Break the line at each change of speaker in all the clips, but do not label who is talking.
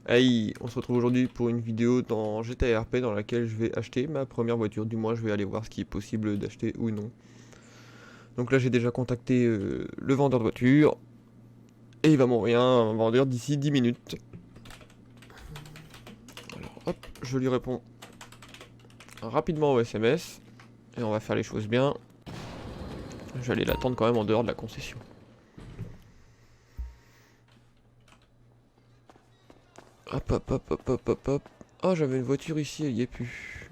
Hey, on se retrouve aujourd'hui pour une vidéo dans GTA RP dans laquelle je vais acheter ma première voiture. Du moins, je vais aller voir ce qui est possible d'acheter ou non. Donc là, j'ai déjà contacté le vendeur de voiture. Et il va m'envoyer un vendeur d'ici 10 minutes. Alors hop, je lui réponds rapidement au SMS. Et on va faire les choses bien. Je vais aller l'attendre quand même en dehors de la concession. Hop hop hop hop hop hop hop. Oh, j'avais une voiture ici, elle y est plus.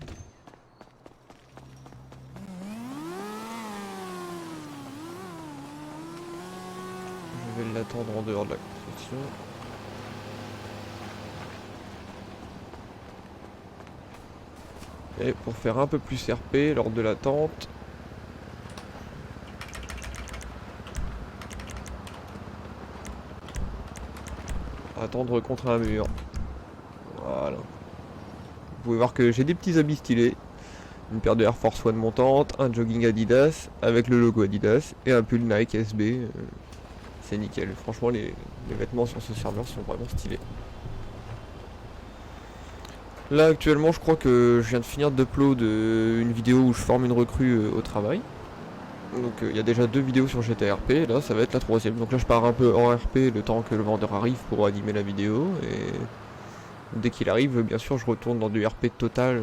Je vais l'attendre en dehors de la concession. Et pour faire un peu plus RP lors de l'attente, attendre contre un mur. Voilà. Vous pouvez voir que j'ai des petits habits stylés. Une paire de Air Force One montante, un jogging Adidas avec le logo Adidas et un pull Nike SB. C'est nickel. Franchement, les vêtements sur ce serveur sont vraiment stylés. Là, actuellement, je crois que je viens de finir d'upload une vidéo où je forme une recrue au travail. Donc, il y a déjà 2 vidéos sur GTA RP. Là, ça va être la 3e. Donc là, je pars un peu hors RP le temps que le vendeur arrive pour animer la vidéo. Et dès qu'il arrive, bien sûr, je retourne dans du RP total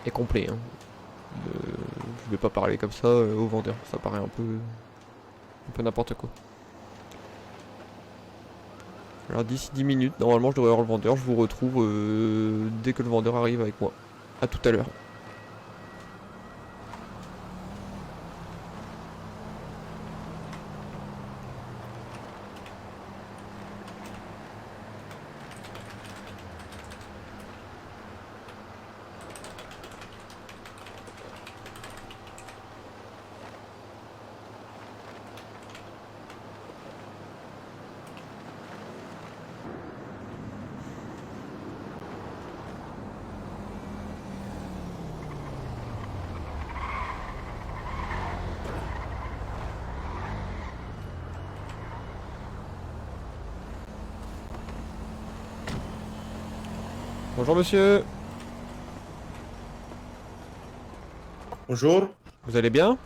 et complet. Hein. Je vais pas parler comme ça au vendeur. Ça paraît un peu n'importe quoi. Alors d'ici 10 minutes, normalement je devrais avoir le vendeur, je vous retrouve dès que le vendeur arrive avec moi. A tout à l'heure. Bonjour monsieur,
Bonjour,
vous allez bien?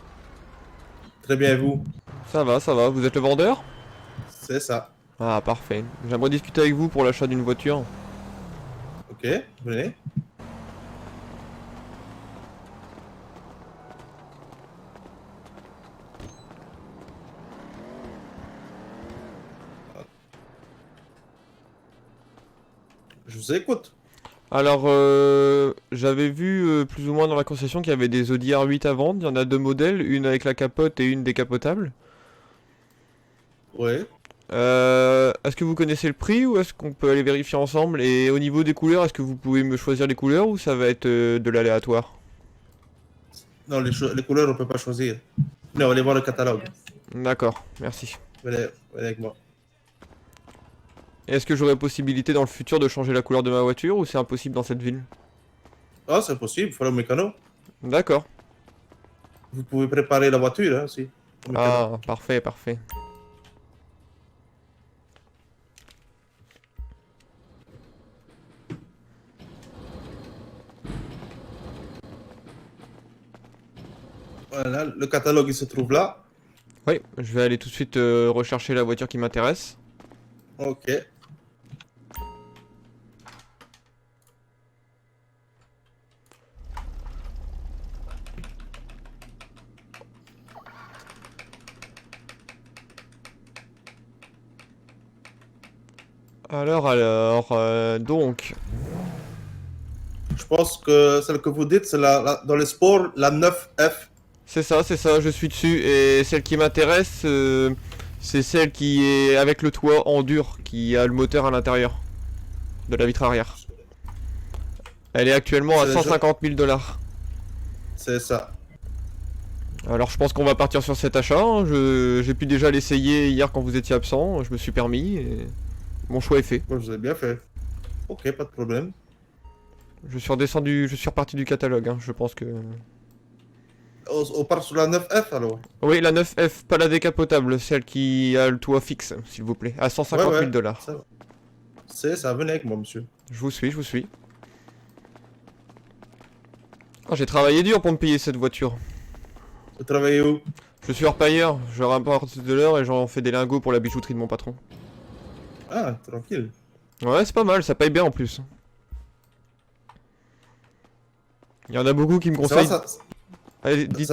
très bien et vous?
Ça va, vous êtes le vendeur?
C'est ça.
Ah parfait, j'aimerais discuter avec vous pour l'achat d'une voiture.
Ok, venez. Je vous écoute.
Alors j'avais vu plus ou moins dans la concession qu'il y avait des Audi R8 à vendre, il y en a 2 modèles, une avec la capote et une décapotable.
Oui.
Est-ce que vous connaissez le prix ou est-ce qu'on peut aller vérifier ensemble? Et au niveau des couleurs, est-ce que vous pouvez me choisir les couleurs ou ça va être de l'aléatoire?
Non, les couleurs, on ne peut pas choisir. Non, allez voir le catalogue.
D'accord, merci.
Venez avec moi.
Est-ce que j'aurai possibilité dans le futur de changer la couleur de ma voiture ou c'est impossible dans cette ville?
Ah, c'est possible, il faut le mécano.
D'accord.
Vous pouvez préparer la voiture, hein, aussi. Au mécano.
Ah, parfait, parfait.
Voilà, le catalogue, il se trouve là.
Oui, je vais aller tout de suite rechercher la voiture qui m'intéresse.
Ok.
Donc,
Je pense que celle que vous dites, c'est dans les sports, la 9F.
c'est ça, je suis dessus. Et celle qui m'intéresse, c'est celle qui est avec le toit en dur, qui a le moteur à l'intérieur de la vitre arrière. Elle est actuellement à
C'est
150 000 $.
c'est ça.
Alors je pense qu'on va partir sur cet achat. Hein. J'ai pu déjà l'essayer hier quand vous étiez absent. Je me suis permis et mon choix est fait.
Bon, vous avez bien fait. Ok, pas de problème.
Je suis redescendu, je suis reparti du catalogue. Hein. Je pense que.
On part sur la 9F alors.
Oui, la 9F, pas la décapotable, celle qui a le toit fixe, s'il vous plaît, à
Ouais,
150 000
ouais,
$.
ça va. C'est ça, venez avec moi, monsieur.
Je vous suis, je vous suis. Oh, j'ai travaillé dur pour me payer cette voiture.
Vous travaillez où?
Je suis orpailleur, je rapporte de l'heure et j'en fais des lingots pour la bijouterie de mon patron.
Ah, tranquille.
Ouais, c'est pas mal, ça paye bien en plus. Il y en a beaucoup qui me
Ça va,
conseillent... Allez, dites...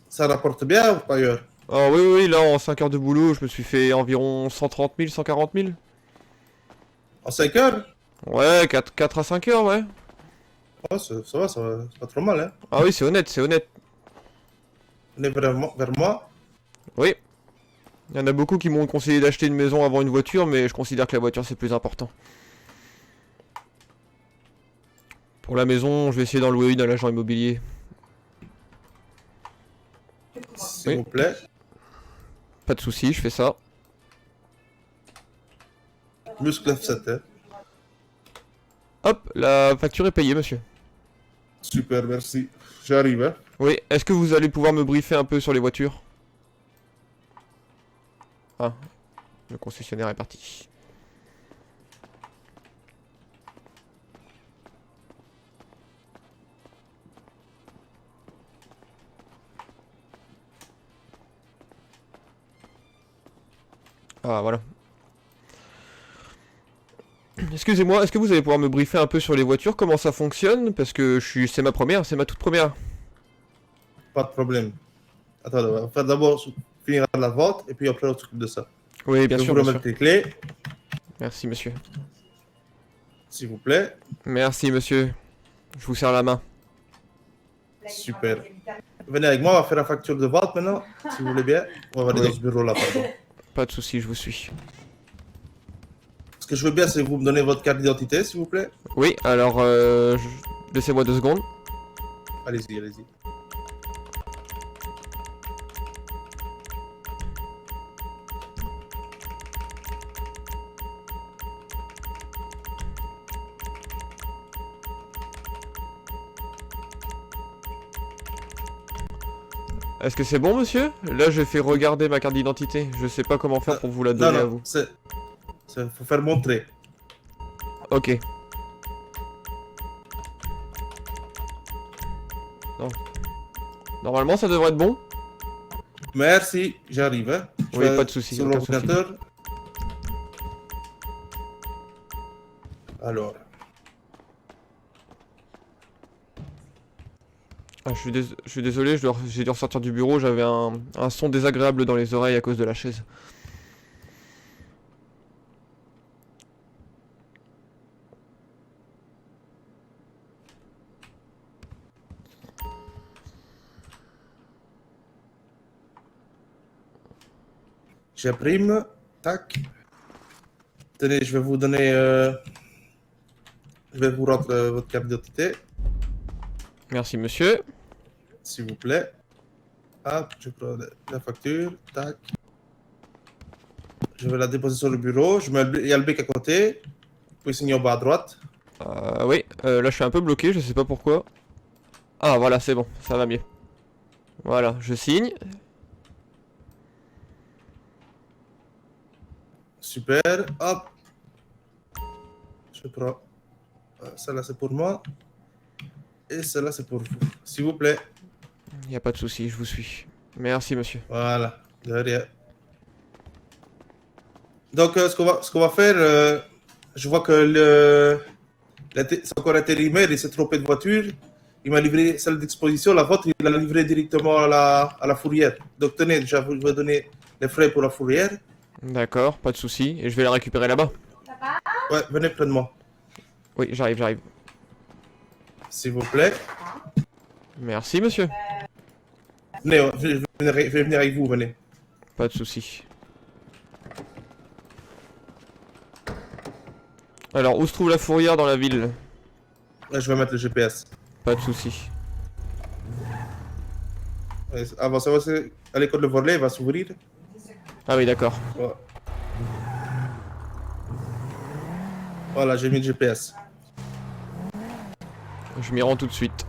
ça rapporte bien ou pas ailleurs?
Oh oui, oui, là en 5 heures de boulot, je me suis fait environ 130 000, 140 000.
En 5 heures?
Ouais, 4 à 5 heures, ouais.
Oh, ça va, c'est pas trop mal, hein.
Ah oui, c'est honnête, c'est honnête.
Venez vraiment vers moi.
Oui. Il y en a beaucoup qui m'ont conseillé d'acheter une maison avant une voiture, mais je considère que la voiture c'est plus important. Pour la maison, je vais essayer d'en louer une à l'agent immobilier.
S'il
Oui.
vous plaît.
Pas de soucis, je fais ça.
Muscle F7, hein.
Hop, la facture est payée, monsieur.
Super, merci. J'arrive, hein.
Oui, est-ce que vous allez pouvoir me briefer un peu sur les voitures? Ah, le concessionnaire est parti. Ah, voilà. Excusez-moi, est-ce que vous allez pouvoir me briefer un peu sur les voitures, comment ça fonctionne? Parce que c'est ma première, c'est ma toute première.
Pas de problème. Attendez, on va faire d'abord finir la vente et puis après on s'occupe de ça.
Oui, bien
Je
sûr,
vous
bien
remettre
sûr.
les clés,
Merci, monsieur.
s'il vous plaît.
Merci, monsieur. Je vous serre la main.
Super. Venez avec moi, on va faire la facture de vente maintenant, si vous voulez bien. On va aller
Oui.
dans ce bureau-là, pardon.
Pas de soucis, je vous suis.
Ce que je veux bien, c'est que vous me donnez votre carte d'identité, s'il vous plaît.
Oui, alors, laissez-moi 2 secondes.
Allez-y, allez-y.
Est-ce que c'est bon, monsieur? Là, je fais regarder ma carte d'identité. Je sais pas comment faire pour vous la
Non,
donner à
non,
vous.
faut faire montrer.
Ok. Non. Normalement, ça devrait être bon.
Merci, j'arrive, hein. Je
Oui,
vais
pas de soucis,
sur
aucun souci.
l'ordinateur. Alors,
Ah, je suis désolé, j'ai dû ressortir du bureau. J'avais un son désagréable dans les oreilles à cause de la chaise.
j'imprime. Tac. Tenez, je vais vous donner. Je vais vous rendre votre carte d'identité,
Merci, monsieur.
s'il vous plaît. Hop, je prends la facture. Tac. Je vais la déposer sur le bureau. Il y a le bec à côté. Vous pouvez signer en bas à droite.
Oui, là, je suis un peu bloqué, je sais pas pourquoi. Ah, voilà, c'est bon, ça va mieux. Voilà, je signe.
Super. Hop. Je prends. Celle-là, c'est pour moi. Et celle-là, c'est pour vous. S'il vous plaît.
Y a pas de souci, je vous suis. Merci, monsieur.
Voilà. De rien. Donc, ce qu'on va faire, je vois que c'est encore intérimaire, il s'est trompé de voiture. Il m'a livré celle d'exposition, la vôtre, il l'a livré directement à la fourrière. Donc, tenez, déjà, vous vais donner les frais pour la fourrière.
D'accord, pas de souci. Et je vais la récupérer là-bas.
Ouais, venez près de moi,
Oui, j'arrive, j'arrive.
s'il vous plaît.
Merci, monsieur.
Venez, je vais venir avec vous, venez.
Pas de souci. Alors, où se trouve la fourrière dans la ville?
Là, je vais mettre le GPS.
Pas de souci.
Avancez à l'école de volet, il va s'ouvrir.
Ah oui, d'accord.
Voilà, voilà, j'ai mis le GPS.
Je m'y rends tout de suite.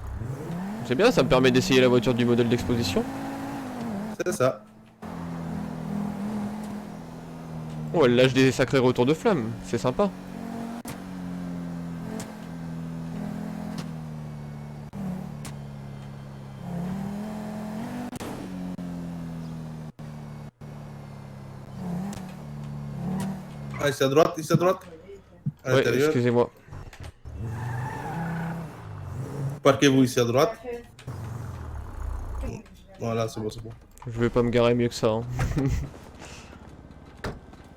C'est bien, ça me permet d'essayer la voiture du modèle d'exposition.
C'est ça.
Oh, elle lâche des sacrés retours de flamme, c'est sympa.
Ah, ici à droite, ici à droite. À
Ouais,
l'intérieur.
excusez-moi.
Parquez-vous ici à droite. Voilà, c'est bon, c'est bon.
Je vais pas me garer mieux que ça. Hein.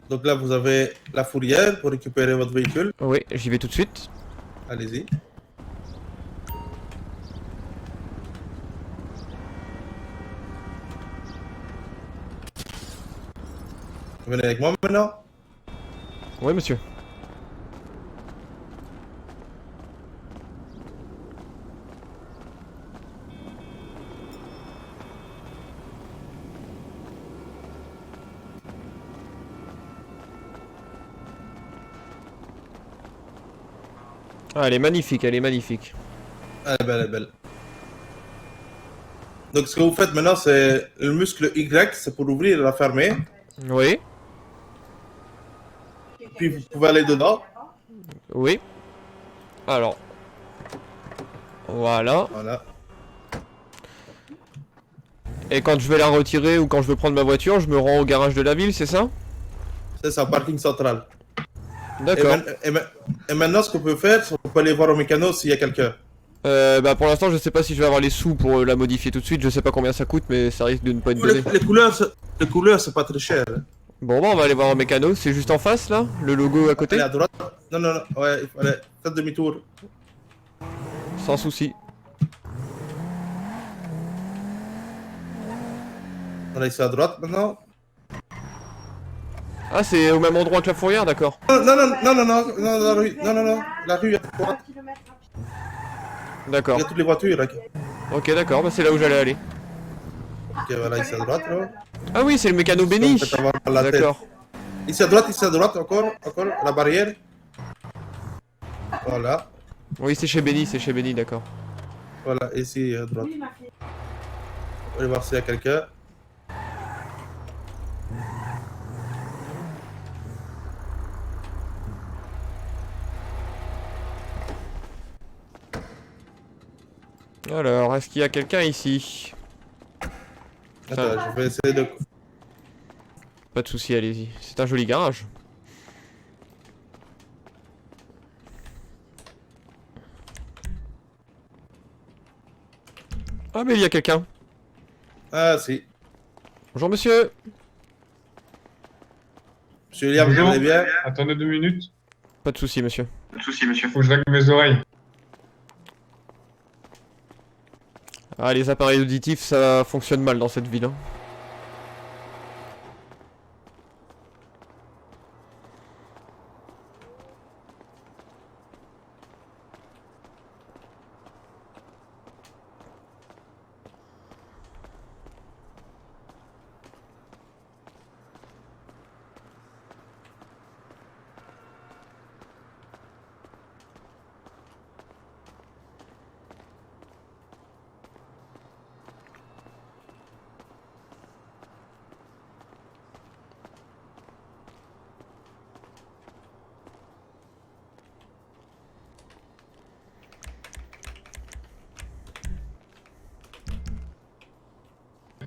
Donc là, vous avez la fourrière pour récupérer votre véhicule.
Oui, j'y vais tout de suite.
Allez-y. Venez avec moi maintenant.
Oui, monsieur. Ah, elle est magnifique, elle est magnifique.
Elle est belle, elle est belle. Donc ce que vous faites maintenant, c'est le muscle Y, c'est pour ouvrir et la fermer.
Oui,
Puis vous pouvez aller dedans.
oui. Alors. Voilà.
Voilà.
Et quand je vais la retirer ou quand je veux prendre ma voiture, je me rends au garage de la ville, c'est ça?
C'est ça, parking central.
D'accord.
Et maintenant, ce qu'on peut faire, c'est qu'on peut aller voir au mécano s'il y a quelqu'un.
Bah pour l'instant, je sais pas si je vais avoir les sous pour la modifier tout de suite. Je sais pas combien ça coûte, mais ça risque de ne pas être donné.
Les couleurs, c'est pas très cher. Hein.
Bon, bah on va aller voir au mécano. C'est juste en face là? Le logo à côté?
Allez à droite. Non, non, non. Ouais, il faut aller. Faites demi-tour.
Sans souci.
On est ici à droite maintenant.
Ah, c'est au même endroit que la fourrière, d'accord.
Non, non, non, non, non, non, non, la rue. Non, non, non. La rue à droite.
D'accord.
Il y a toutes les voitures. Ok,
Ok, d'accord, bah c'est là où j'allais aller.
ok, voilà, ici à droite. Là.
Ah oui, c'est le mécano béni.
Faites avoir la tête.
D'accord.
Ici à droite, encore, la barrière. Voilà,
Oui, c'est chez Béni, d'accord.
voilà, ici à droite. On va voir s'il y a quelqu'un.
Alors, est-ce qu'il y a quelqu'un ici?
Attends, je vais essayer de...
Pas de souci, allez-y. C'est un joli garage. Ah, mais il y a quelqu'un.
Ah, si.
Bonjour, monsieur.
Monsieur Liam, vous
Bonjour.
allez bien?
Attendez 2 minutes.
Pas de souci, monsieur.
Faut que je règle mes oreilles.
Ah, les appareils auditifs, ça fonctionne mal dans cette ville. Hein.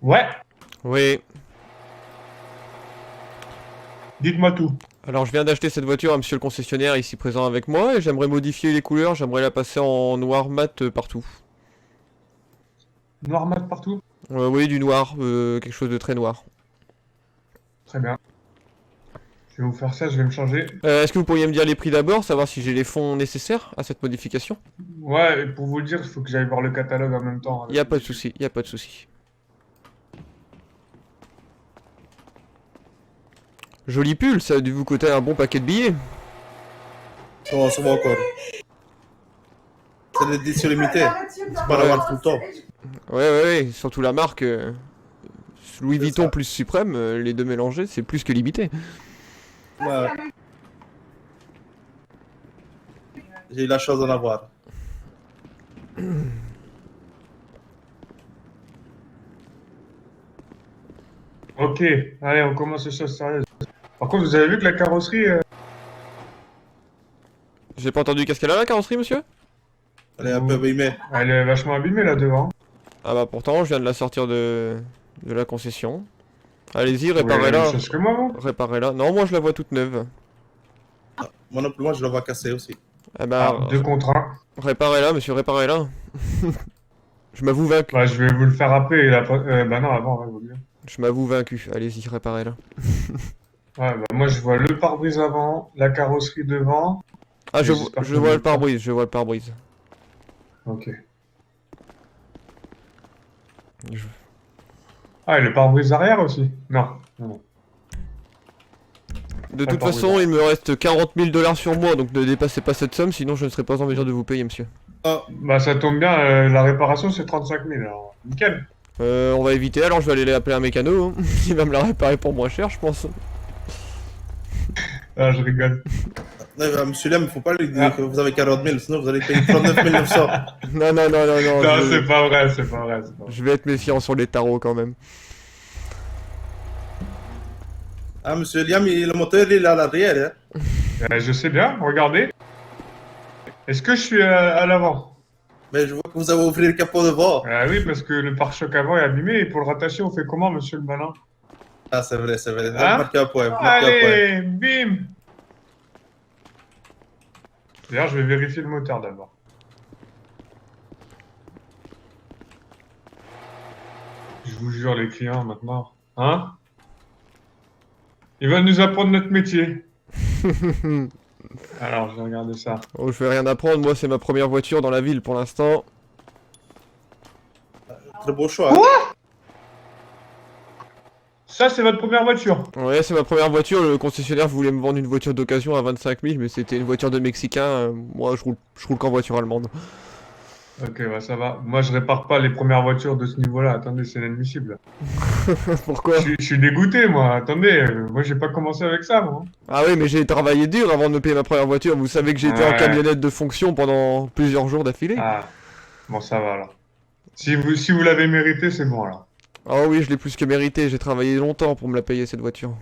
Ouais,
Oui.
dites-moi tout.
Alors, je viens d'acheter cette voiture à monsieur le concessionnaire ici présent avec moi et j'aimerais modifier les couleurs. J'aimerais la passer en noir mat partout.
Noir mat partout.
Oui, du noir, quelque chose de très noir.
Très bien. Je vais vous faire ça, je vais me changer.
Est-ce que vous pourriez me dire les prix d'abord, savoir si j'ai les fonds nécessaires à cette modification?
Ouais, et pour vous le dire, il faut que j'aille voir le catalogue en même temps.
Y a pas de souci, y a pas de souci. Joli pull, ça a dû vous coûter un bon paquet de billets.
Ça va encore. C'est l'édition limitée. C'est pas l'avoir tout le temps.
Ouais, surtout la marque Louis Vuitton plus Suprême, les deux mélangés, c'est plus que limité.
Ouais. J'ai eu la chance d'en avoir.
Ok, allez, on commence les choses sérieuses. Par contre, vous avez vu que la carrosserie...
J'ai pas entendu, qu'est-ce qu'elle a la carrosserie, monsieur?
Elle est un peu abîmée.
Elle est vachement abîmée là devant.
Ah bah pourtant, je viens de la sortir de la concession. Allez-y,
Vous voyez la même
réparez-la.
chose que moi, vous
Réparez-la. Non, moi je la vois toute neuve.
Moi non plus, moi je la vois casser aussi.
Eh bah,
Ah, 2 contre 1.
réparez-la, monsieur, réparez-la. Je m'avoue vaincu.
Bah, je vais vous le faire après. Bah non, avant, ouais, vaut mieux.
Je m'avoue vaincu. Allez-y, réparez-la.
Ouais, bah, moi, je vois le pare-brise avant, la carrosserie devant.
Ah,
Et
je
j'espère que
vois
je
le pare-brise, je vois le pare-brise.
Ok.
Je-
Ah, et le pare-brise arrière aussi? Non. Non.
De
Pas
toute
le pare-brise
façon,
arrière.
il me reste 40 000 $ sur moi, donc ne dépassez pas cette somme, sinon je ne serai pas en mesure de vous payer, monsieur.
Ah,
Bah, ça tombe bien, la réparation, c'est 35 000, alors nickel.
On va éviter, alors je vais aller appeler un mécano, hein. Il va me la réparer pour moins cher, je pense.
Ah, je rigole.
monsieur Liam, il faut pas lui dire
Ah.
que vous avez 40 000, sinon vous allez payer 39 900.
Non, non, non, non, non,
Non,
je,
c'est pas vrai, c'est pas vrai, c'est pas vrai.
je vais être méfiant sur les tarots quand même.
Ah, monsieur Liam, le moteur il est à l'arrière. Hein.
Je sais bien, regardez. Est-ce que je suis à l'avant?
Mais je vois que vous avez ouvert le capot devant.
Ah oui, parce que le pare-choc avant est abîmé, et pour le rattacher, on fait comment, monsieur le malin?
Ah, c'est vrai, c'est vrai.
Hein?
Marquez un point, marquez un point.
Allez, bim! D'ailleurs, je vais vérifier le moteur d'abord. Je vous jure, les clients, maintenant. Hein? Ils veulent nous apprendre notre métier. Alors, je vais regarder ça.
Oh, je vais rien apprendre, moi c'est ma première voiture dans la ville pour l'instant.
Très beau choix. Hein.
Ça, c'est votre première voiture?
Ouais, c'est ma première voiture, le concessionnaire voulait me vendre une voiture d'occasion à 25 000, mais c'était une voiture de Mexicain, moi je roule qu'en voiture allemande.
Ok, bah ça va. Moi, je répare pas les premières voitures de ce niveau-là. Attendez, c'est inadmissible.
Pourquoi?
Je suis dégoûté, moi. Attendez, moi, j'ai pas commencé avec ça, moi.
Ah oui, mais j'ai travaillé dur avant de me payer ma première voiture, vous savez que j'étais en
Ouais.
camionnette de fonction pendant plusieurs jours d'affilée.
Ah, bon, ça va, alors. Si vous l'avez mérité, c'est bon, alors.
Ah oui, je l'ai plus que mérité, j'ai travaillé longtemps pour me la payer cette voiture.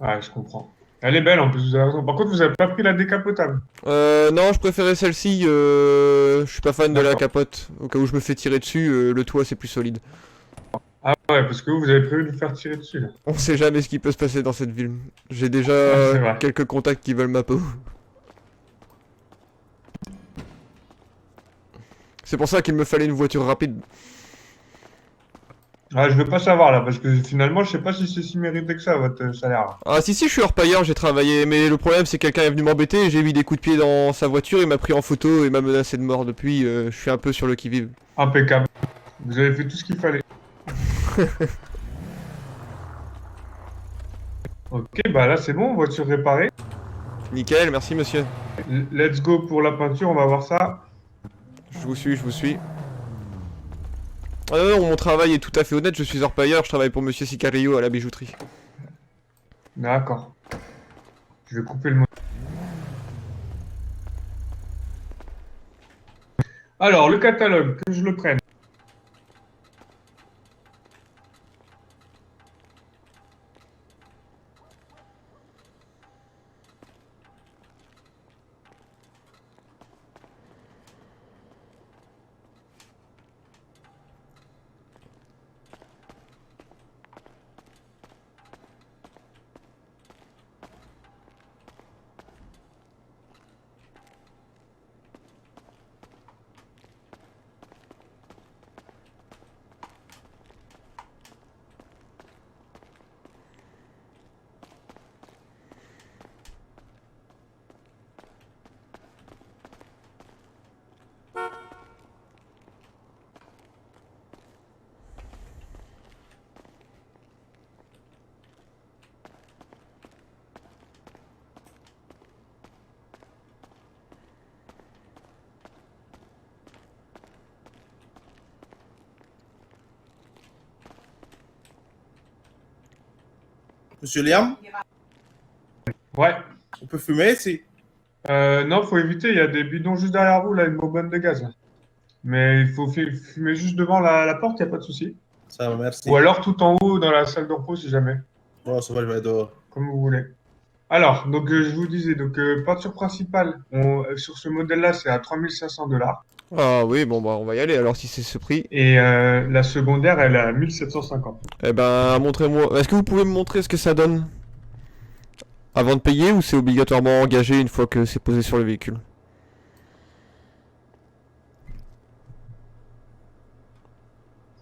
Ouais, je comprends. Elle est belle, en plus, vous avez raison. Par contre, vous avez pas pris la décapotable.
Non, je préférais celle-ci, je suis pas fan de la
D'accord.
capote. Au cas où je me fais tirer dessus, le toit c'est plus solide.
Ah ouais, parce que vous avez prévu de vous faire tirer dessus, là.
On sait jamais ce qui peut se passer dans cette ville. J'ai déjà
c'est vrai.
quelques contacts qui veulent ma peau. C'est pour ça qu'il me fallait une voiture rapide.
Ah, je veux pas savoir, là, parce que finalement, je sais pas si c'est si mérité que ça, votre salaire, là.
Ah si, je suis orpailleur, j'ai travaillé, mais le problème c'est que quelqu'un est venu m'embêter, et j'ai mis des coups de pied dans sa voiture, il m'a pris en photo et m'a menacé de mort. Depuis, je suis un peu sur le qui-vive.
Impeccable. Vous avez fait tout ce qu'il fallait. Ok, bah là, c'est bon, voiture réparée.
Nickel, merci monsieur.
Let's go pour la peinture, on va voir ça.
Je vous suis, je vous suis. Ah non, non, mon travail est tout à fait honnête, je suis orpailleur, je travaille pour monsieur Sicario à la bijouterie.
D'accord. Je vais couper le mot. Alors, le catalogue, que je le prenne.
Monsieur Liam,
Ouais.
on peut fumer ici.
Non, faut éviter, il y a des bidons juste derrière vous, là, une bonbonne de gaz. Là. Mais il faut fumer juste devant la porte, il n'y a pas de souci.
Ça va, merci.
Ou alors tout en haut dans la salle de repos, si jamais.
Bon, ça va, je vais aller dehors.
Comme vous voulez. Alors, donc je vous disais, donc peinture principale, sur ce modèle-là, c'est à 3500 $.
Ah oui, bon bah on va y aller alors si c'est ce prix.
Et la secondaire, elle est à 1750.
Eh ben, montrez-moi. Est-ce que vous pouvez me montrer ce que ça donne? Avant de payer ou c'est obligatoirement engagé une fois que c'est posé sur le véhicule?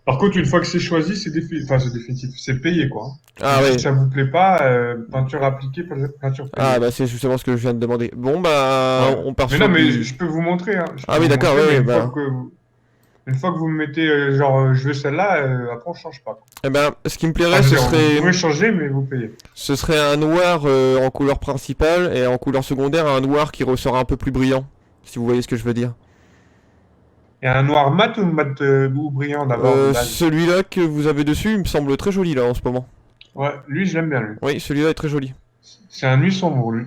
Par contre, une fois que c'est choisi, c'est enfin, c'est définitif, c'est payé, quoi.
Ah
Donc, si
ouais.
ça vous plaît pas, peinture appliquée, peinture
Ah
payée.
bah c'est justement ce que je viens de demander. Bon bah
Ouais.
on part
Mais
sur
non, mais
du...
je peux vous montrer, hein. Je
Ah
peux
oui
vous
d'accord,
montrer,
ouais,
mais
ouais bah...
une fois que vous me mettez, genre, je veux celle-là, après on change pas, quoi.
Eh ben, ce qui me
Enfin,
plairait,
je veux
ce
dire, vous
serait...
pouvez changer, mais vous payez.
Ce serait un noir en couleur principale et en couleur secondaire un noir qui ressort un peu plus brillant. Si vous voyez ce que je veux dire.
Et un noir mat ou mat ou brillant d'abord, de base?
Celui-là que vous avez dessus, il me semble très joli là en ce moment.
Ouais, lui, je l'aime bien, lui.
Oui, celui-là est très joli.
C'est un nuit sombre, lui.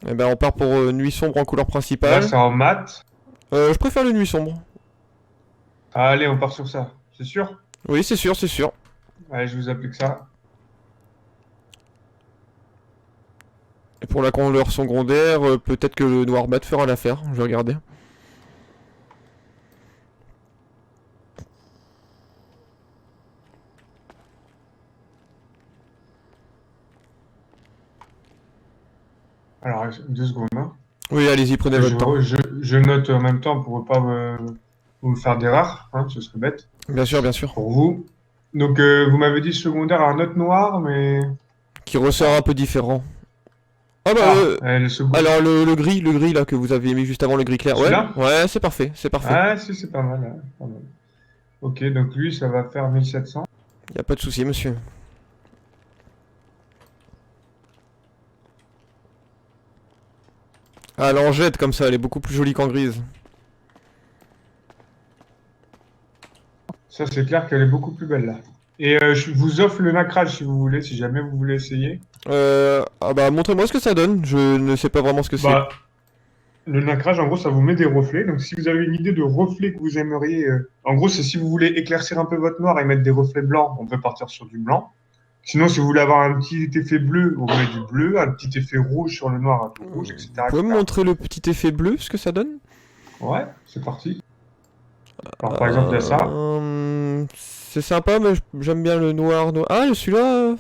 Eh ben, on part pour nuit sombre en couleur
Là,
principale.
c'est en mat.
Je préfère le nuit sombre.
Allez, on part sur ça. C'est sûr?
Oui, c'est sûr, c'est sûr.
Allez, je vous applique ça.
Et pour la couleur secondaire, peut-être que le noir mat fera l'affaire. Je vais regarder.
Alors, 2 secondes, hein.
Oui, allez-y, prenez votre temps.
Je note en même temps pour ne pas vous faire d'erreur, hein, ce serait bête
Bien sûr, bien sûr.
pour vous. Donc, vous m'avez dit secondaire un autre noir, mais...
Qui ressort un peu différent. Ah bah,
le second...
alors le gris là que vous avez mis juste avant le gris clair. Ouais,
Celui-là?
ouais, c'est parfait, c'est parfait.
Ah, si, c'est pas mal, hein, pas mal. Ok, donc lui, ça va faire 1700.
Y a pas de souci, monsieur. Ah, l'angette comme ça, elle est beaucoup plus jolie qu'en grise.
Ça, c'est clair qu'elle est beaucoup plus belle, là. Et je vous offre le nacrage si vous voulez, si jamais vous voulez essayer.
Ah bah montrez-moi ce que ça donne, je ne sais pas vraiment ce que c'est.
Bah, le nacrage, en gros, ça vous met des reflets. Donc, si vous avez une idée de reflets que vous aimeriez, en gros, c'est si vous voulez éclaircir un peu votre noir et mettre des reflets blancs, on peut partir sur du blanc. Sinon, si vous voulez avoir un petit effet bleu, on met du bleu, un petit effet rouge sur le noir, un peu rouge, etc.
Vous pouvez me montrer le petit effet bleu, ce que ça donne?
Ouais, c'est parti. Alors, par exemple, il y a ça.
C'est sympa, mais j'aime bien le noir, noir. Ah, celui-là...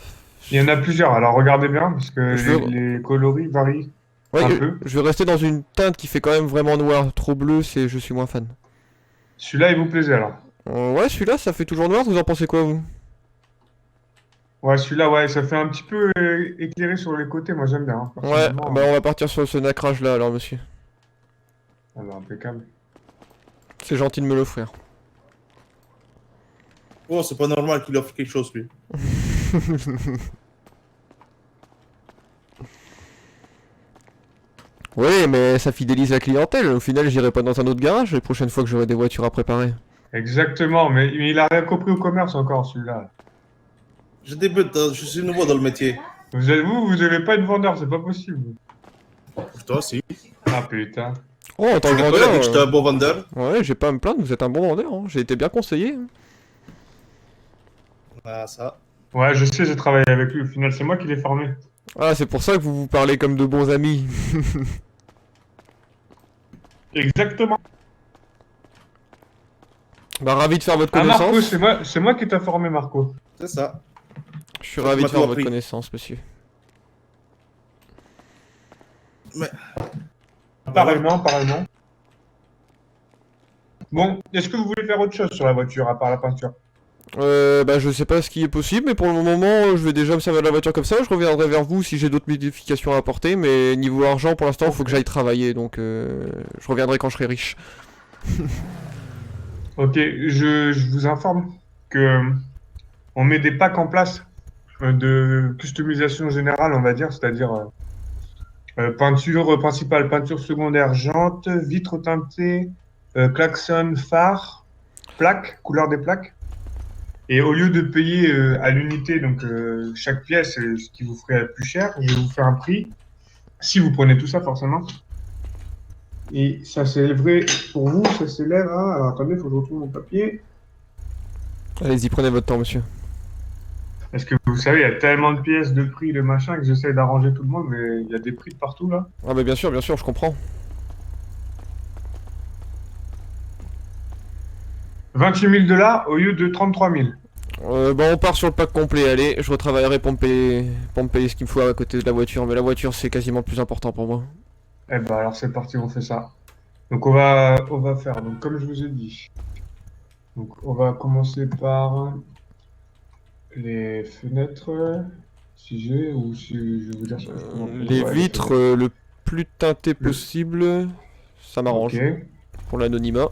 Il y en a plusieurs. Alors, regardez bien, parce que
Je veux-
les coloris varient
Ouais,
un peu.
je vais rester dans une teinte qui fait quand même vraiment noir. Trop bleu, je suis moins fan.
Celui-là, il vous plaisait, alors?
Ouais, celui-là, ça fait toujours noir, vous en pensez quoi, vous?
Ouais, celui-là, ouais, ça fait un petit peu éclairé sur les côtés. Moi, j'aime bien, hein,
Ouais,
personnellement.
bah on va partir sur ce nacrage-là, alors, monsieur.
Ah bah, impeccable.
C'est gentil de me l'offrir.
Oh, c'est pas normal qu'il offre quelque chose, lui.
Oui, mais ça fidélise la clientèle. Au final, j'irai pas dans un autre garage les prochaines fois que j'aurai des voitures à préparer.
Exactement, mais il a rien compris au commerce encore, celui-là.
Je débute, je suis nouveau dans le métier.
Vous avez pas de vendeur, c'est pas possible.
Pour toi, si.
Ah putain.
Oh, en tant que
Je
vendeur,
connais que j'étais un bon vendeur.
ouais, j'ai pas à me plaindre, vous êtes un bon vendeur, hein. J'ai été bien conseillé, hein.
Ah, ça.
Ouais, je sais, j'ai travaillé avec lui. Au final, c'est moi qui l'ai formé.
Ah, c'est pour ça que vous vous parlez comme de bons amis.
Exactement.
Bah, ravi de faire votre
Ah, Marco,
connaissance.
c'est moi qui t'ai formé, Marco.
C'est ça.
Je suis
Ça
ravi
m'a
de faire
tout
votre
appris.
connaissance, monsieur.
Mais
Pareillement, pareillement. Bon, est-ce que vous voulez faire autre chose sur la voiture, à part la peinture?
Bah, je sais pas ce qui est possible, mais pour le moment, je vais déjà me servir de la voiture comme ça. Je reviendrai vers vous si j'ai d'autres modifications à apporter, mais niveau argent, pour l'instant, il faut que j'aille travailler, donc je reviendrai quand je serai riche.
Ok, je vous informe que on met des packs en place de customisation générale, on va dire, c'est-à-dire peinture principale, peinture secondaire, jante, vitres teintées, klaxon, phare, plaques, couleur des plaques. Et au lieu de payer à l'unité, donc chaque pièce, ce qui vous ferait plus cher, je vais vous faire un prix, si vous prenez tout ça forcément. Et ça s'élèverait, pour vous, ça s'élève à... Alors attendez, il faut que je retrouve mon papier.
Allez-y, prenez votre temps, monsieur.
Parce que vous savez, il y a tellement de pièces, de prix, de machin, que j'essaie d'arranger tout le monde, mais il y a des prix de partout là.
Ah, bah, bien sûr, je comprends.
28 000 $ au lieu de 33 000.
Bah on part sur le pack complet, allez, je retravaillerai pour me payer ce qu'il me faut à côté de la voiture, mais la voiture c'est quasiment plus important pour moi.
Eh ben alors c'est parti, on fait ça. Donc on va faire, donc comme je vous ai dit. Donc on va commencer par les fenêtres, si j'ai, ou si je vais vous dire comment faire.
Les
Ouais,
vitres
fenêtres.
le plus teintées
Le-
possible, ça
Ok.
m'arrange pour l'anonymat.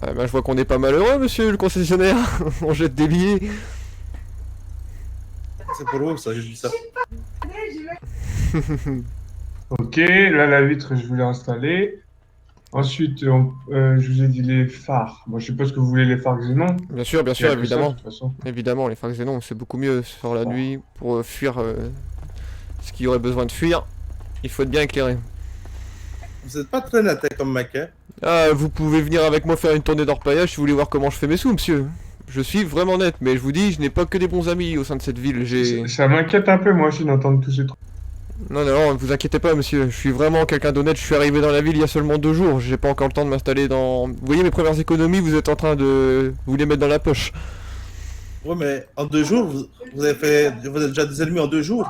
Ah bah je vois qu'on est pas malheureux monsieur le concessionnaire, on jette des billets.
C'est pour vous, ça, je dis ça.
Ok, là la vitre, je voulais installer. Ensuite, je vous ai dit les phares. Moi, je suppose que vous voulez les phares Xénon.
Bien
Il y
sûr,
a que ça, de
évidemment.
toute façon.
Évidemment, les phares xénon, c'est beaucoup mieux sur la
Bon.
nuit pour fuir ce qui aurait besoin de fuir. Il faut être bien éclairé.
Vous êtes pas très net hein, comme mec, hein.
Ah, vous pouvez venir avec moi faire une tournée d'orpaillage si vous voulez voir comment je fais mes sous, monsieur. Je suis vraiment net, mais je vous dis, je n'ai pas que des bons amis au sein de cette ville. J'ai...
Ça m'inquiète un peu, moi aussi, d'entendre tous ces trucs.
Non, non, ne vous inquiétez pas, monsieur. Je suis vraiment quelqu'un d'honnête. Je suis arrivé dans la ville il y a seulement 2 jours. J'ai pas encore le temps de m'installer dans... Vous voyez mes premières économies, vous êtes en train de... Vous les mettre dans la poche.
Ouais, mais en 2 jours, vous avez déjà des ennemis en 2 jours.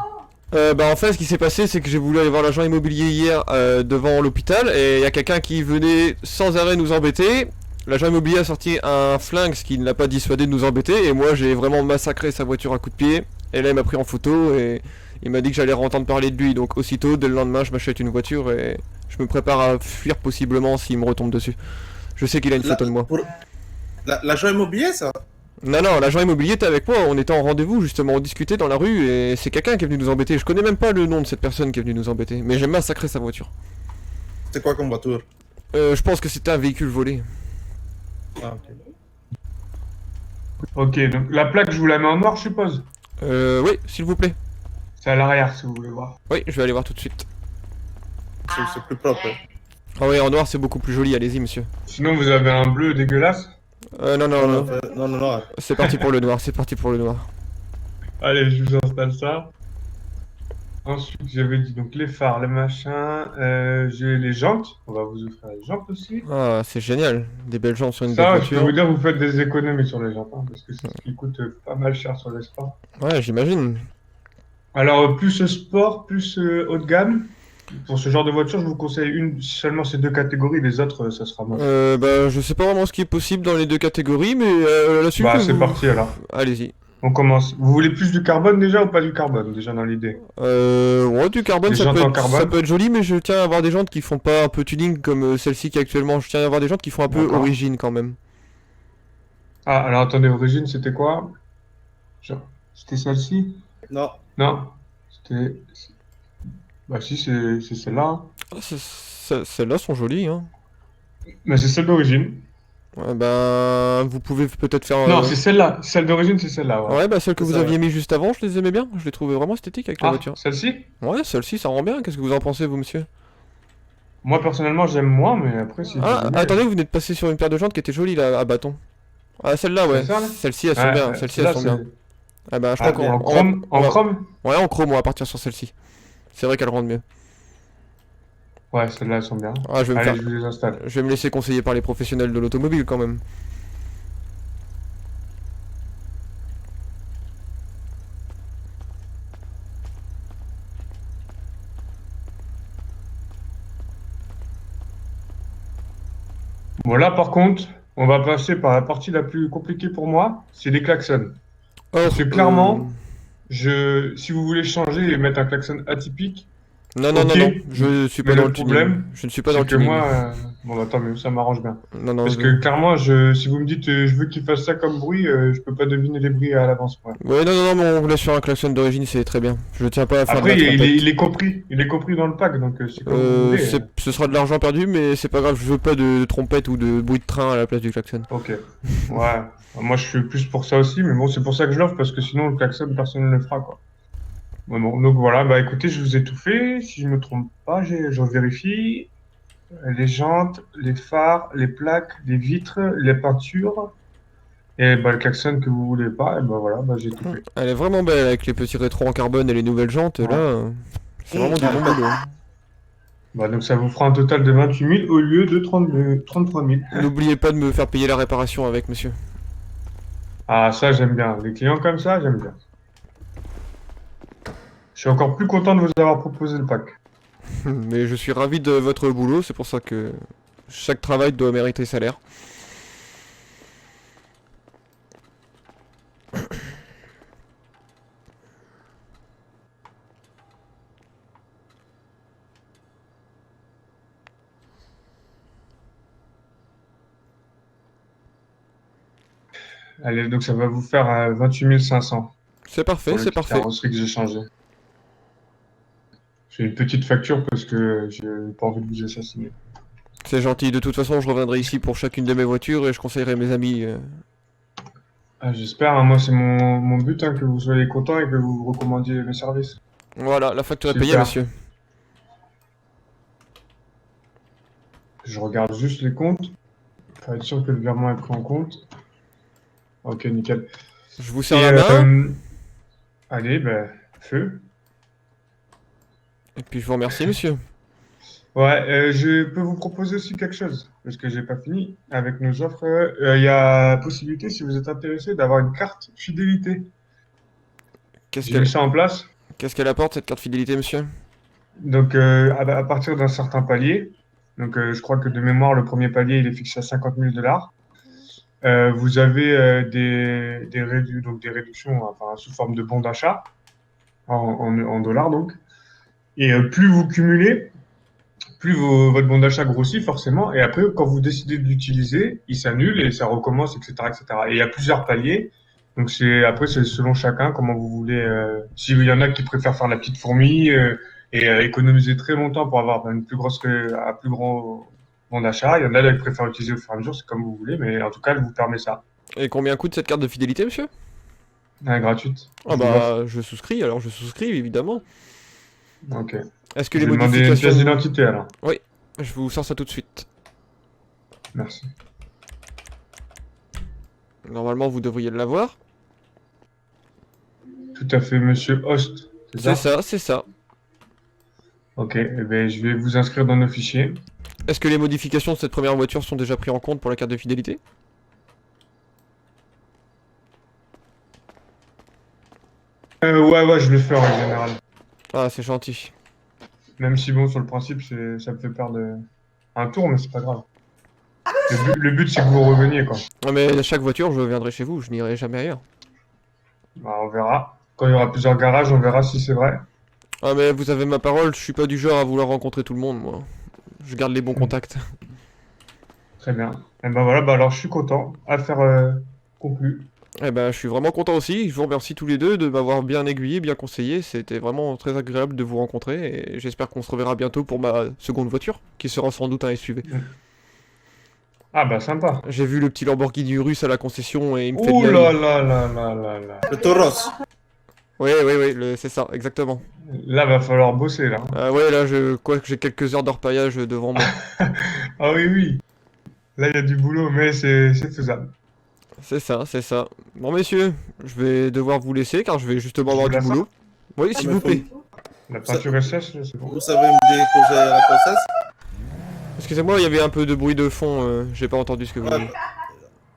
Bah en fait ce qui s'est passé c'est que j'ai voulu aller voir l'agent immobilier hier devant l'hôpital et il y a quelqu'un qui venait sans arrêt nous embêter. L'agent immobilier a sorti un flingue ce qui ne l'a pas dissuadé de nous embêter et moi j'ai vraiment massacré sa voiture à coups de pied. Et là il m'a pris en photo et il m'a dit que j'allais entendre parler de lui, donc aussitôt dès le lendemain je m'achète une voiture et je me prépare à fuir possiblement s'il me retombe dessus. Je sais qu'il a une photo de moi.
L'agent immobilier, ça?
Non, non, l'agent immobilier était avec moi, on était en rendez-vous justement, on discutait dans la rue et c'est quelqu'un qui est venu nous embêter. Je connais même pas le nom de cette personne qui est venue nous embêter, mais j'ai massacré sa voiture.
C'est quoi comme voiture?
Je pense que c'était un véhicule volé.
Ah, ok.
Ok, donc la plaque, je vous la mets en noir, je suppose.
Oui, s'il vous plaît.
C'est à l'arrière, si vous voulez voir.
Oui, je vais aller voir tout de suite.
C'est plus propre. Hein.
Ah oui, en noir c'est beaucoup plus joli, allez-y monsieur.
Sinon, vous avez un bleu dégueulasse.
Non, non, non.
Non, non, non.
C'est parti pour le noir, c'est parti pour le noir.
Allez, je vous installe ça. Ensuite, j'avais dit donc les phares, les machins. J'ai les jantes. On va vous offrir les jantes aussi.
Ah, c'est génial, des belles gens sur une belle
Ça, je peux
voiture.
vous dire, vous faites des économies sur les jantes, hein, parce que c'est ce qui coûte pas mal cher sur les sports.
Ouais, j'imagine.
Alors, plus sport, plus haut de gamme. Pour ce genre de voiture, je vous conseille seulement ces deux catégories. Les autres, ça sera moche.
Bah je sais pas vraiment ce qui est possible dans les deux catégories, mais la suite.
Bah, c'est parti alors.
Allez-y.
On commence. Vous voulez plus du carbone déjà ou pas du carbone, déjà dans l'idée?
Ouais, du carbone,
Des jantes en
ça
carbone.
peut être joli, mais je tiens à avoir des jantes qui font pas un peu tuning comme celle-ci qui est actuellement. Je tiens à avoir des jantes qui font un peu
D'accord.
origine quand même.
Ah, alors attendez, origine, c'était quoi? C'était celle-ci?
Non.
Non. C'était. Bah, si, c'est celle-là, hein.
Ah, celles-là sont jolies, hein.
Mais c'est celle d'origine.
Ouais, bah, vous pouvez peut-être faire.
Non, c'est celle-là. Celle d'origine, c'est celle-là, ouais.
Ouais, bah, celles que
C'est
vous
ça,
aviez
ouais.
mis juste avant, je les aimais bien. Je les trouvais vraiment esthétiques avec la
Ah,
voiture.
celle-ci?
Ouais, celle-ci, ça rend bien. Qu'est-ce que vous en pensez, vous, monsieur?
Moi, personnellement, j'aime moins, mais après, si
Ah,
vous aimez-
attendez, vous venez de passer sur une paire de jantes qui était jolie là, à bâton. Ah, celle-là, ouais.
C'est ça, là
Celles-ci, elles sont
Ouais,
bien. Celles-ci, elles
celle-là,
sont
c'est-
bien. Ah, bah, je
Ah,
crois
bien.
qu'on.
En chrome? En chrome?
Ouais, en chrome, on va partir sur celle-ci. C'est vrai qu'elles rendent mieux.
Ouais, celles-là, elles sont bien.
Ah, je vais me
Allez,
faire.
je vous les installe.
Je vais me laisser conseiller par les professionnels de l'automobile quand même.
Bon, là, par contre, on va passer par la partie la plus compliquée pour moi, c'est les klaxons. Parce que clairement, si vous voulez changer et mettre un klaxon atypique,
Non, non,
ok,
non, non, je suis pas
mais
dans
le
le tuning.
problème,
Je ne suis pas dans
c'est
le
que
tuning.
moi, bon, bah, tant mieux, ça m'arrange bien.
Non, non,
Parce que clairement, si vous me dites, je veux qu'il fasse ça comme bruit, je peux pas deviner les bruits à l'avance, moi.
Ouais, non, non, non, mais on vous laisse sur un klaxon d'origine, c'est très bien. Je tiens pas à faire
Après,
de la trompette.
il est compris dans le pack, donc c'est comme vous voulez.
Ce sera de l'argent perdu, mais c'est pas grave, je veux pas de trompette ou de bruit de train à la place du klaxon.
Ok. Ouais. Moi, je suis plus pour ça aussi, mais bon, c'est pour ça que je l'offre, parce que sinon, le klaxon, personne ne le fera, quoi. Ouais, bon, donc voilà, bah écoutez, je vous ai tout fait. Si je me trompe pas, je vérifie. Les jantes, les phares, les plaques, les vitres, les peintures. Et bah, le klaxon que vous voulez pas, et bah voilà, bah j'ai tout fait.
Elle est vraiment belle avec les petits rétros en carbone et les nouvelles jantes,
Ouais.
là. C'est vraiment du bon boulot.
Bah, donc ça vous fera un total de 28 000 au lieu de 33 000.
N'oubliez pas de me faire payer la réparation avec, monsieur.
Ah, ça, j'aime bien. Les clients comme ça, j'aime bien. Je suis encore plus content de vous avoir proposé le pack.
Mais je suis ravi de votre boulot, c'est pour ça que chaque travail doit mériter salaire.
Allez, donc ça va vous faire 28 500
C'est parfait,
pour le
c'est
kit
parfait.
carrosserie que j'ai changé. J'ai une petite facture parce que j'ai pas envie de vous assassiner.
C'est gentil, de toute façon je reviendrai ici pour chacune de mes voitures et je conseillerai mes amis.
Ah, j'espère, hein, moi c'est mon but hein, que vous soyez content et que vous recommandiez mes services.
Voilà, la facture est payée,
Super.
monsieur.
Je regarde juste les comptes pour être sûr que le virement est pris en compte. Ok, nickel.
Je vous serre
Et,
la main,
allez, ben, feu.
et puis je vous remercie, monsieur.
Ouais, je peux vous proposer aussi quelque chose, parce que j'ai pas fini. Avec nos offres, il y a possibilité, si vous êtes intéressé, d'avoir une carte fidélité.
Qu'est-ce
J'ai mis
qu'elle
ça en place.
qu'est-ce qu'elle apporte, cette carte fidélité, monsieur?
Donc, à partir d'un certain palier, donc je crois que de mémoire, le premier palier, il est fixé à 50 000 $. Vous avez donc des réductions enfin, sous forme de bons d'achat, en dollars donc. Et plus vous cumulez, plus votre bon d'achat grossit forcément, et après, quand vous décidez de l'utiliser, il s'annule et ça recommence, etc., etc. Et il y a plusieurs paliers, donc après, c'est selon chacun comment vous voulez. S'il y en a qui préfèrent faire la petite fourmi et économiser très longtemps pour avoir un plus grand bon d'achat, il y en a qui préfèrent utiliser au fur et à mesure, c'est comme vous voulez, mais en tout cas, elle vous permet ça.
Et combien coûte cette carte de fidélité, monsieur?
Gratuite.
Ah
Je vous l'offre.
bah, je souscris, alors je souscris, évidemment.
Ok.
Est-ce que
Je
les
vais demander une
modifications...
pièce d'identité alors.
Oui, je vous sors ça tout de suite.
Merci.
Normalement, vous devriez l'avoir.
Tout à fait, monsieur Host. C'est
C'est
ça?
ça, c'est ça.
Ok, eh ben, je vais vous inscrire dans nos fichiers.
Est-ce que les modifications de cette première voiture sont déjà prises en compte pour la carte de fidélité?
Ouais, je le fais en général.
Ah, c'est gentil.
Même si, bon, sur le principe, ça me fait perdre un tour, mais c'est pas grave. Le but, c'est que vous reveniez, quoi.
Ah, mais à chaque voiture, je viendrai chez vous, je n'irai jamais ailleurs.
Bah, on verra. Quand il y aura plusieurs garages, on verra si c'est vrai.
Ah, mais vous avez ma parole, je suis pas du genre à vouloir rencontrer tout le monde, moi. Je garde les bons contacts.
Très bien. Et ben voilà, bah alors je suis content. Affaire conclue.
Eh ben, je suis vraiment content aussi. Je vous remercie tous les deux de m'avoir bien aiguillé, bien conseillé. C'était vraiment très agréable de vous rencontrer et j'espère qu'on se reverra bientôt pour ma seconde voiture, qui sera sans doute un SUV.
Ah bah sympa.
J'ai vu le petit Lamborghini russe à la concession et il me fait de
Ouh
l'œil.
là là là là là là.
Le Tauros.
Oui, c'est ça, exactement.
Là, va falloir bosser, là.
Ouais, là, j'ai quelques heures d'orpaillage devant moi.
Ah oui, oui. Là, il y a du boulot, mais c'est faisable.
C'est ça, c'est ça. Bon, messieurs, je vais devoir vous laisser car je vais justement
Je
avoir
vous
du
la
boulot. Oui,
Ah,
s'il
mais
vous plaît.
La peinture est sèche, là, c'est bon.
Vous savez me déposer à la concesse?
Excusez-moi, il y avait un peu de bruit de fond, j'ai pas entendu ce que vous
Ouais,
dites.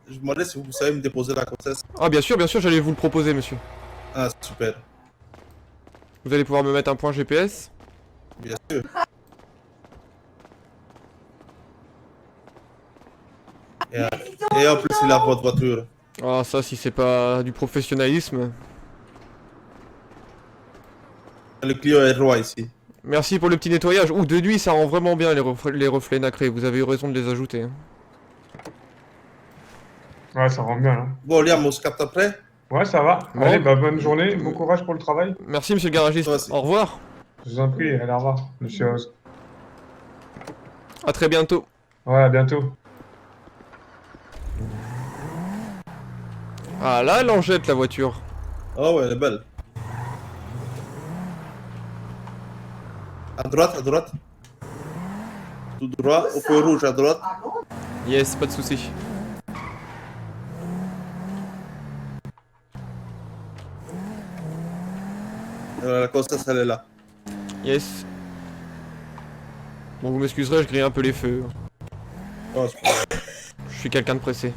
je me demandais si vous savez me déposer la concesse.
Ah, bien sûr, j'allais vous le proposer, monsieur.
Ah, super.
Vous allez pouvoir me mettre un point GPS?
Bien sûr. Et en plus, il a votre voiture.
Ah, ça, si c'est pas du professionnalisme.
Le client est roi ici.
Merci pour le petit nettoyage. Ouh, de nuit, ça rend vraiment bien les reflets nacrés. Vous avez eu raison de les ajouter, hein.
Ouais, ça rend bien, là.
Bon, Liam, on se capte après?
Ouais, ça va.
Bon.
Allez, bah bonne journée, bon courage pour le travail.
Merci, monsieur le garagiste.
Toi aussi.
Au revoir.
Je vous en prie, allez, au revoir, monsieur Host.
À très bientôt.
Ouais, à bientôt.
Ah, là, elle en jette, la voiture.
Oh ouais, elle est belle. À droite, à droite. Tout droit, au feu rouge à droite.
Yes, pas de soucis.
La concesse, elle est là.
Yes. Bon, vous m'excuserez, je grille un peu les feux.
Oh, c'est pas grave.
Je suis quelqu'un de pressé.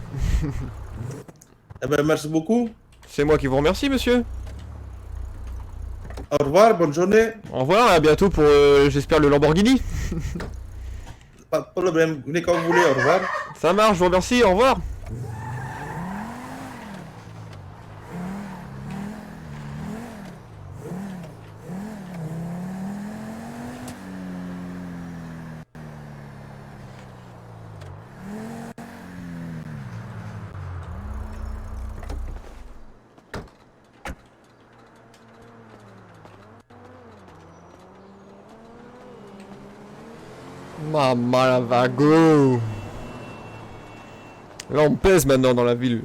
Eh ben, merci beaucoup.
C'est moi qui vous remercie, monsieur.
Au revoir, bonne journée.
Au revoir, à bientôt pour, j'espère, le Lamborghini.
Pas de problème. Venez quand vous voulez, au revoir.
Ça marche, je vous remercie, au revoir. Maman la vago. Là on pèse maintenant dans la ville.